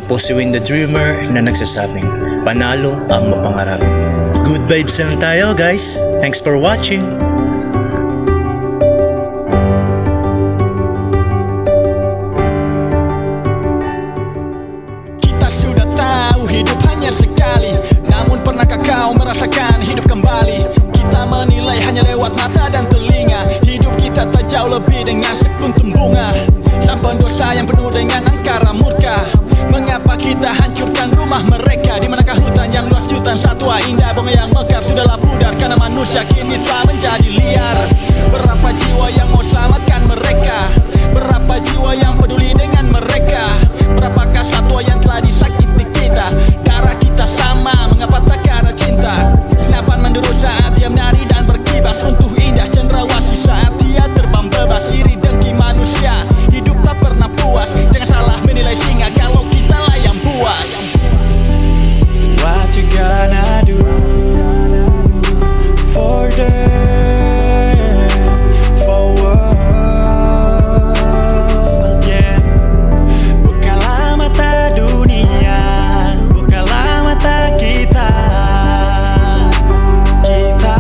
po si Win the Dreamer na nagsasabing panalo ang mapangarapin. Good vibes lang tayo guys. Thanks for watching. Kita sudah tahu hidup hanya sekali, namun pernahkah kau merasakan hidup kembali? Kita menilai hanya lewat mata dan telinga. Hidup kita tak jauh lebih dengan sekuntum bunga. Sang pendosa yang penuh dengan angkara murka. Mengapa kita hancurkan rumah mereka? Di manakah hutan yang luas jutaan satwa indah? Bunga yang mekar sudahlah pudar karena manusia kini telah menjadi liar. Berapa jiwa yang mau selamatkan mereka? Berapa jiwa yang peduli dengan mereka? Berapakah satwa yang telah disakiti kita? Darah kita sama, mengapa tak karena cinta? Senapan menderu saat dia menari dan berkibas. Runtuh indah cendrawasih saat dia terbang bebas. Iri dengki manusia, hidup tak pernah puas. Jangan salah menilai singa kalau kita lah yang buas. What you gonna do for them, for world, yeah. Bukalah mata dunia, bukalah mata kita. Kita,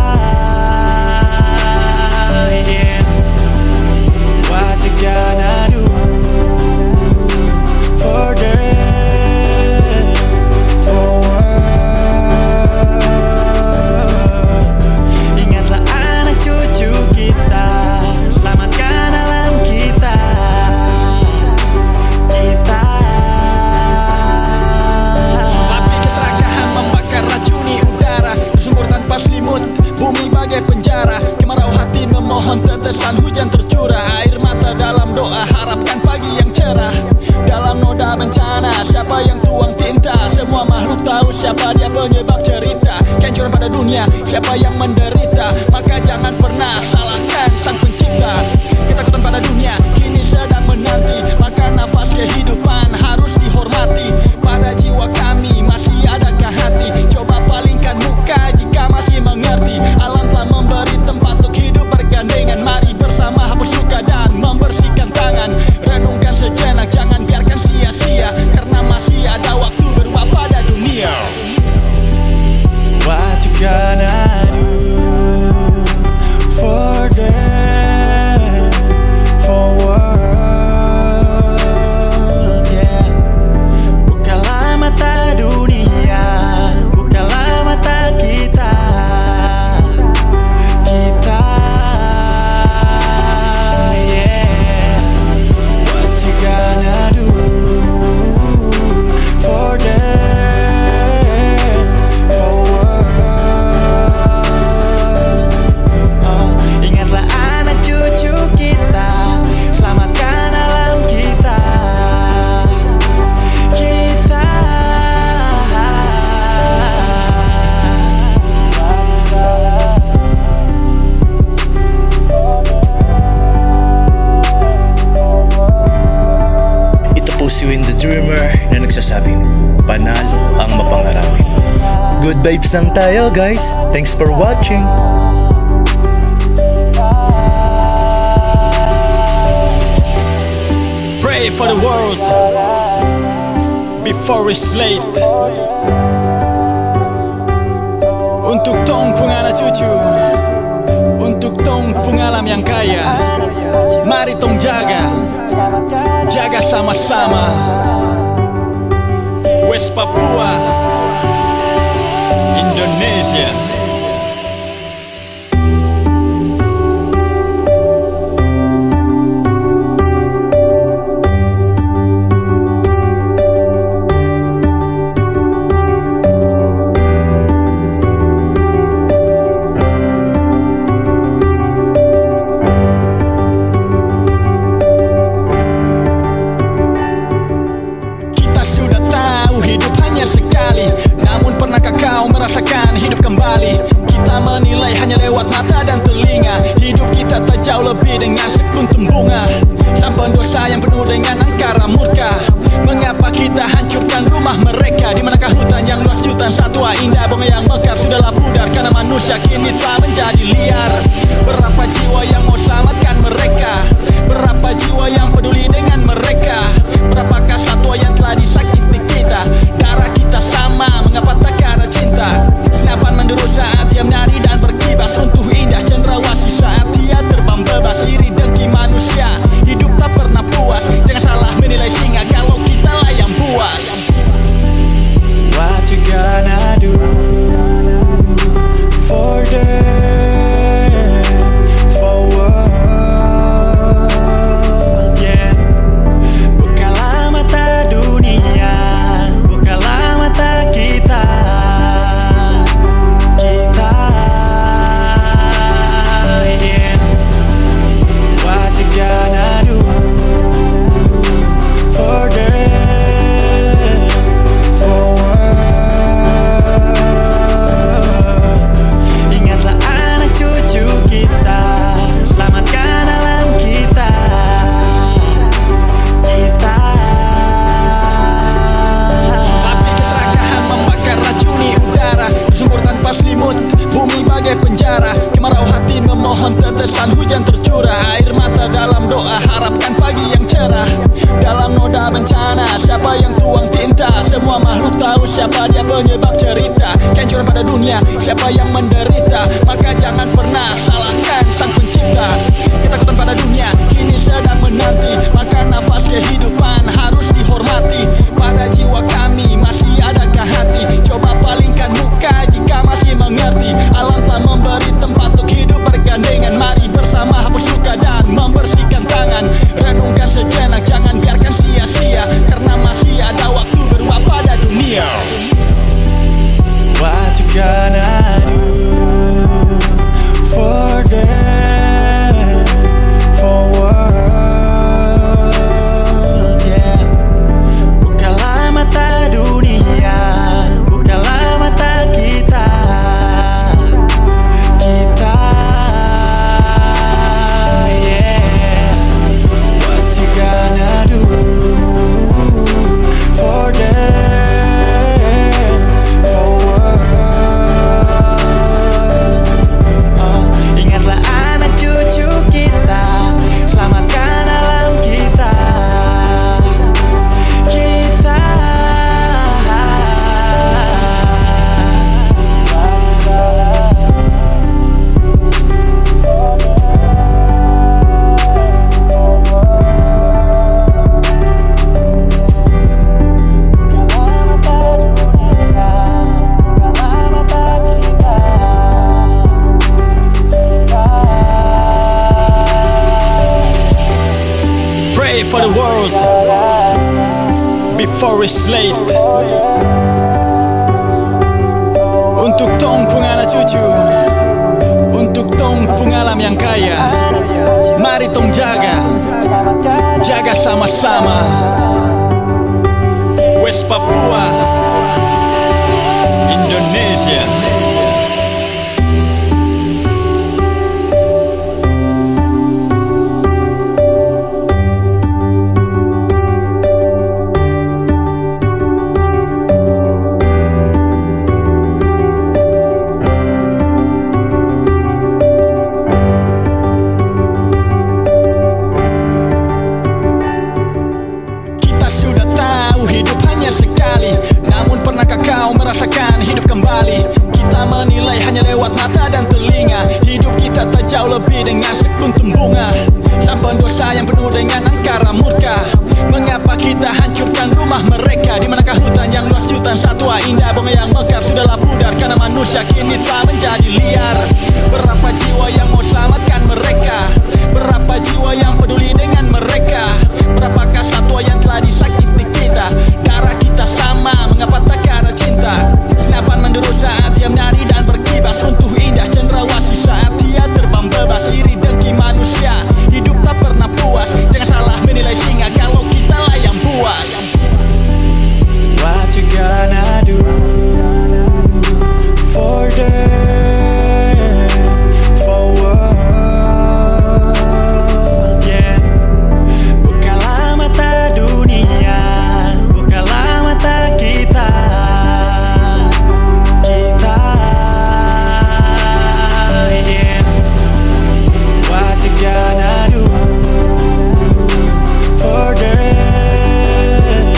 yeah. What you gonna do for them, for world. Ingatlah anak cucu kita, selamatkan alam kita. Kita, api keserakahan membakar racuni udara. Bersumber tanpa selimut, bumi bagai penjara. Kemarau hati memohon tetesan hujan tercurah. Air mata dalam doa harapkan pagi yang cerah. Dalam noda bencana, siapa yang tuang tinta? Semua makhluk tahu siapa dia penyebab cerita. Kehancuran pada dunia, siapa yang menderita? Maka jangan pernah salahkan sang pencipta. Ketakutan pada dunia kini sedang menanti. Maka nafas kehidupan harus dihormati. Pada jiwa kami masih adakah hati? Coba palingkan muka jika masih mengerti. Alam telah memberi tempat untuk hidup bergandengan. Mari bersama hapus luka dan membersihkan tangan. Renungkan sejenak, jangan biarkan sia-sia. Karena masih ada waktu berubah pada dunia. What you gonna do for them, for world, yeah. Bukalah mata dunia, bukalah mata kita. Kita, yeah. What you gonna do for them, for world. Ingatlah anak cucu kita, selamatkan alam kita. Kita, Ito po si Win the Dreamer na nagsasabing panalo ang mapangarapin. Good vibes lang tayo guys. Thanks for watching. pray for the world before it's late. Untuk tong punganak cucu, untuk tong pungalam yang kaya. Mari tong jaga, jaga sama-sama. West Papua, Indonesia. Sekali, namun pernahkah kau merasakan hidup kembali? Kita menilai hanya lewat mata dan telinga. Hidup kita tak jauh lebih dengan sekuntum bunga. Sang pendosa yang penuh dengan angkara murka. Mengapa kita hancurkan rumah mereka? Di manakah hutan yang luas jutaan satwa indah? Bunga yang mekar sudahlah pudar karena manusia kini telah menjadi liar. Berapa jiwa yang mau selamatkan mereka? Berapa jiwa yang peduli dengan mereka? Berapakah satwa yang telah disakiti kita? siapa yang menderita, maka jangan pernah salahkan sang pencipta. Ketakutan pada dunia kini sedang menanti, maka nafas kehidupan harus dihormati. Pada jiwa kami masih adakah hati? Coba palingkan muka jika masih mengerti. Alam telah memberi tempat untuk hidup bergandengan. Mari bersama hapus luka dan membersihkan tangan. Renungkan sejenak, jangan biarkan sia-sia, karena masih ada waktu beruap pada dunia. What you gonna do for them, for world, yeah. Bukalah mata dunia, bukalah mata kita, yeah. What you gonna do for them, for world. Ingatlah anak cucu kita, selamatkan alam kita, kita. Bukalah mata dunia, bukalah mata kita, Pray for the world before it's late. Untuk tong anak cucu, untuk tong alam yang kaya, mari tong jaga, jaga sama-sama. West Papua, Indonesia. Kita sudah tahu hidup hanya sekali, namun pernahkah kau merasakan hidup kembali? Kita menilai hanya lewat mata dan telinga. Hidup kita tak jauh lebih dengan sekuntum bunga. Sang pendosa yang penuh dengan angkara murka, mengapa kita hancurkan rumah mereka? Di manakah hutan yang luas jutaan satwa indah, bunga yang mekar sudahlah pudar karena manusia kini telah menjadi liar. Berapa jiwa yang mau selamatkan mereka? Berapa jiwa yang peduli dengan mereka? Berapakah satwa yang telah disakiti kita? Darah kita sama, mengapa tak ada cinta? Senapan menderu saat dia menari dan berkibas, runtuh indah cendrawasih saat dia terbang bebas. Iri dengki manusia, hidup tak pernah puas. Jangan salah menilai singa kalau kita lah yang puas. What you gonna do for them, for world, yeah. Bukalah mata dunia, bukalah mata kita, kita, yeah. What you gonna do for them,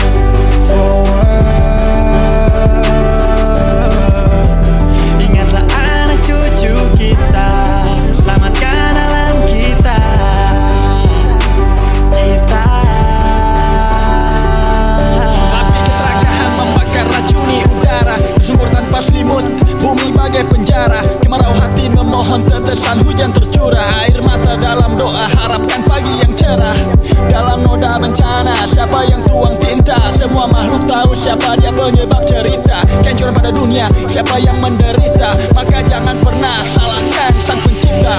for world. Ingatlah anak cucu kita, selamatkan alam kita, kita. Api keserakahan membakar racuni udara, sumur tanpa selimut, bumi bagai penjara. Kemarau hati memohon tetesan hujan tercurah. Air mata dalam doa harapkan pagi yang cerah. Dalam noda bencana siapa yang tuang tinta? Semua makhluk tahu siapa dia penyebab cerita. Kehancuran pada dunia siapa yang menderita, maka jangan pernah salahkan sang pencipta.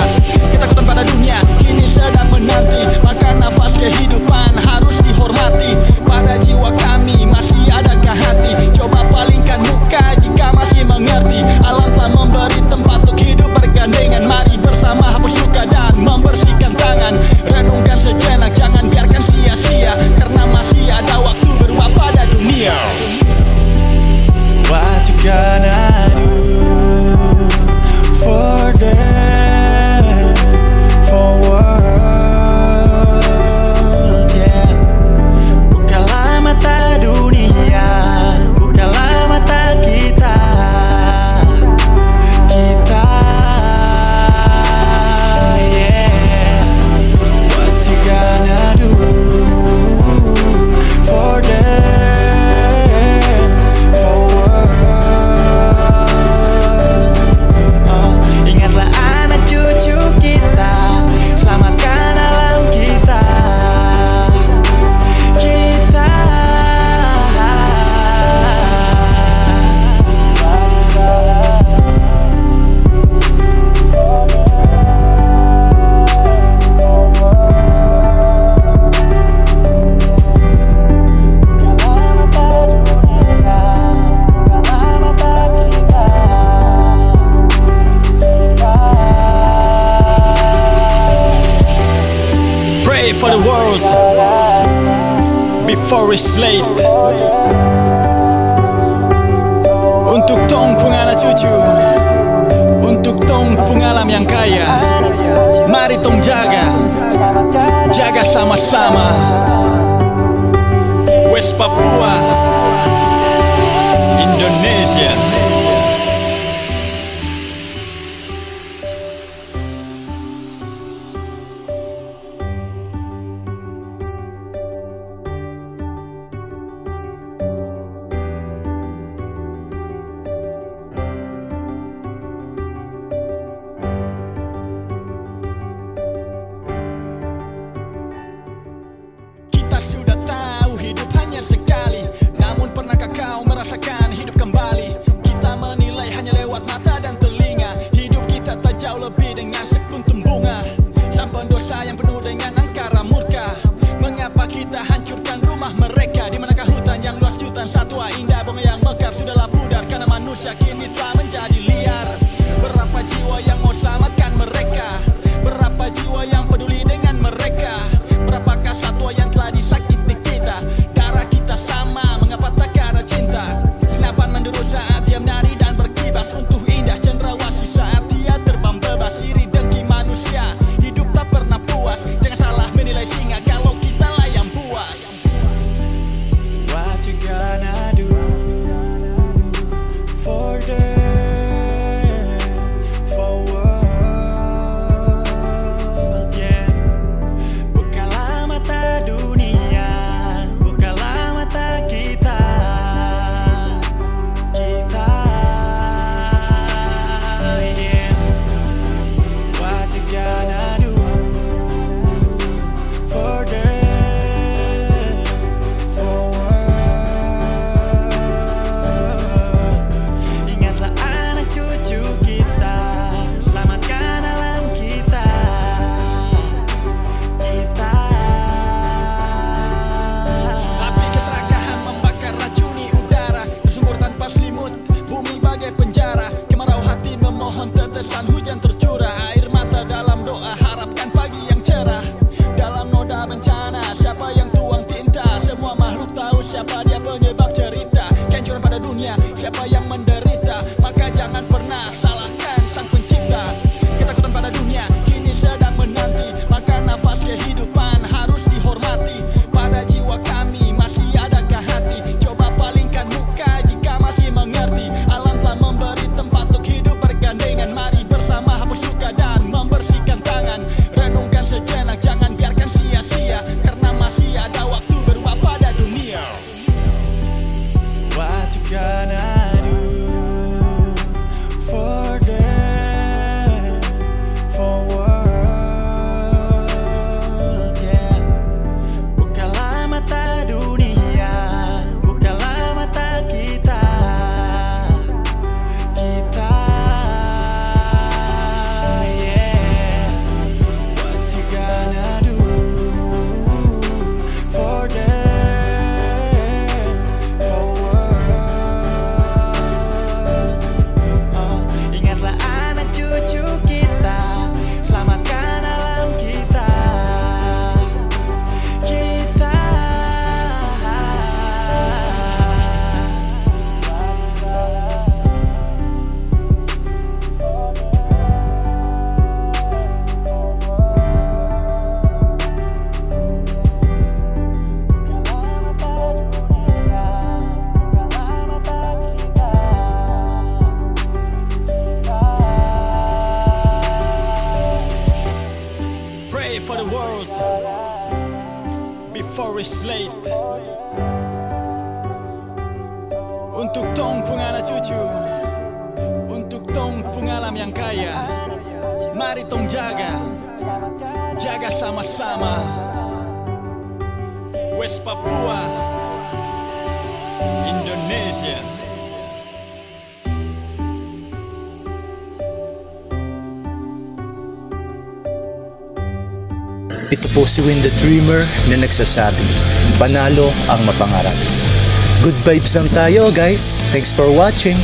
Ketakutan pada dunia kini sedang menanti, maka nafas kehidupan harus dihormati. Pada jiwa kami masih adakah hati? Coba palingkan muka jika masih mengerti. Alam telah memberi tempat untuk hidup bergandengan. Mari bersama hapus luka dan membersihkan tangan. Renungkan sejenak, jangan biarkan sia-sia, karena masih ada waktu beruap pada dunia. What you gonna do for them, Pray for the world before it's late. Untuk tong punganak cucu, untuk tong pungalam yang kaya, mari tong jaga sama-sama. West Papua, Indonesia. Kita sudah tahu hidup hanya sekali, namun pernahkah kau merasakan hidup kembali? Kita menilai hanya lewat mata dan telinga. Hidup kita tak jauh lebih dengan sekuntum bunga. Sang pendosa yang penuh dengan angkara murka. Mengapa kita hancurkan rumah mereka? Di manakah hutan yang luas jutaan satwa indah? Bunga yang mekar sudahlah pudar karena manusia kini telah menjadi liar. Berapa jiwa yang mau selamatkan mereka? Berapa jiwa yang peduli dengan mereka? Berapakah satwa yang telah disakiti kita? Darah kita sama, mengapa tak ada cinta? Senapan menderu saat dia menari dan berkibas. Runtuh indah cendrawasih saat dia terbang bebas. Iri dengki manusia, hidup tak pernah puas. Jangan salah menilai singa kalau kita lah yang buas. What you gonna do for them, for world, yeah. Bukalah mata dunia, bukalah mata kita. Yeah. What you gonna do for them, for world. Ingatlah anak cucu kita, selamatkan alam kita. Api keserakahan membakar racuni udara, tersembur tanpa selimut, bumi bagai penjara. Kemarau hati memohon tetesan hujan tercurah. Air mata dalam doa harapkan pagi yang cerah. Dalam noda bencana siapa yang tuang tinta? Semua makhluk tahu siapa dia penyebab cerita. Kehancuran pada dunia siapa yang menderita? Maka jangan pernah salahkan sang pencipta. Ketakutan pada dunia kini sedang menanti, maka nafas kehidupan harus dihormati. Pada jiwa kami masih adakah hati? Coba palingkan muka jika masih mengerti. Alam telah memberi tempat untuk hidup bergandengan. Mari bersama hapus luka dan membersihkan tangan. Renungkan sejenak, jangan biarkan sia-sia, karena masih ada waktu berubah pada dunia. What you gonna do for them, for world, yeah. Bukalah mata dunia, bukalah mata kita. Yeah. What you gonna do for them, for world. Ingatlah anak cucu kita, selamatkan alam kita. Pray for the world before it's late. Untuk tong punganak cucu, untuk tong pungalam yang kaya, mari tong jaga sama-sama. West Papua, Indonesia. Ito po si Win the Dreamer na nagsasabi, panalo ang mapangarap. Good vibes lang tayo guys. Thanks for watching.